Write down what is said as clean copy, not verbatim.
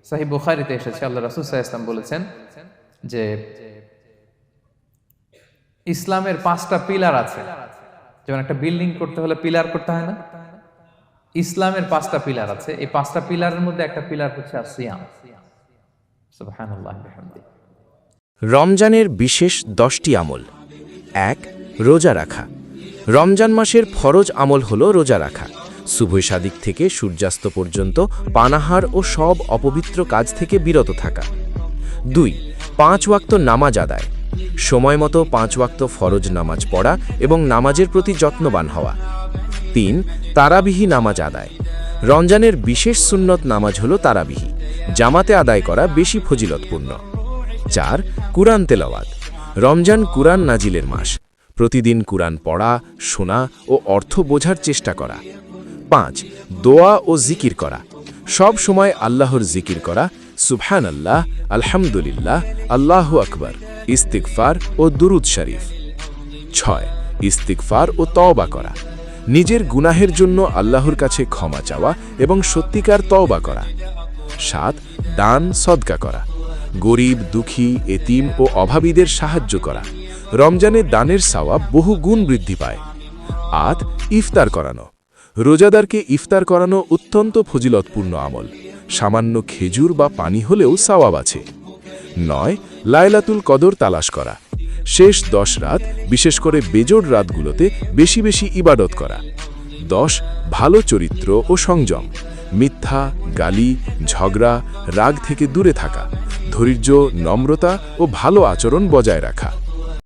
সহিহ বুখারীতে এসেছে, আল্লাহ রাসূল সাল্লাল্লাহু আলাইহি ওয়াসাল্লাম বলেছেন যে ইসলামের 5টা পিলার আছে। যেমন একটা বিল্ডিং করতে হলে পিলার করতে হয় না, ইসলামের 5টা পিলার আছে। এই 5টা পিলারের মধ্যে একটা পিলার হচ্ছে আসিয়াম। সুবহানাল্লাহ বিহামদিহি। রমজানের বিশেষ 10টি আমল। ১. রোজা রাখা। রমজান মাসের ফরজ আমল হল রোজা রাখা। সুবহ সাদিক থেকে সূর্যাস্ত পর্যন্ত পানাহার ও সব অপবিত্র কাজ থেকে বিরত থাকা। ২. 5 ওয়াক্ত নামাজ আদায়। সময় মতো 5 ওয়াক্ত ফরজ নামাজ পড়া এবং নামাজের প্রতি যত্নবান হওয়া। ৩. তারাবিহি নামাজ আদায়। রমজানের বিশেষ সুন্নত নামাজ হল তারাবিহি। জামাতে আদায় করা বেশি ফজিলতপূর্ণ। ৪. কুরআন তেলাওয়াত। রমজান কুরআন নাজিলের মাস। প্রতিদিন কুরআন পড়া, শোনা ও অর্থ বোঝার চেষ্টা করা। ৫. দোয়া ও জিকির করা। সব সময় আল্লাহর জিকির করা, সুবহানাল্লাহ, আলহামদুলিল্লাহ, আল্লাহু আকবার, ইস্তিগফার ও দুরুদ শরীফ। ৬. ইস্তিগফার ও তওবা করা। নিজের গুনাহের জন্য আল্লাহর কাছে ক্ষমা চাওয়া এবং সত্যিকার তওবা করা। ৭. দান সদকা করা। গরিব, দুঃখী, এতিম ও অভাবীদের সাহায্য করা। রমজানে দানের সওয়াব বহু গুণ বৃদ্ধি পায়। ৮. ইফতার করানো। রোজাদারকে ইফতার করানো অত্যন্ত ফজিলতপূর্ণ আমল। সামান্য খেজুর বা পানি হলেও সওয়াব আছে। ৯. লাইলাতুল কদর তালাশ করা। শেষ 10 রাত, বিশেষ করে বেজোড় রাতগুলোতে বেশি বেশি ইবাদত করা। ১০. ভালো চরিত্র ও সংযম। মিথ্যা, গালি, ঝগড়া, রাগ থেকে দূরে থাকা। ধৈর্য, নম্রতা ও ভালো আচরণ বজায় রাখা।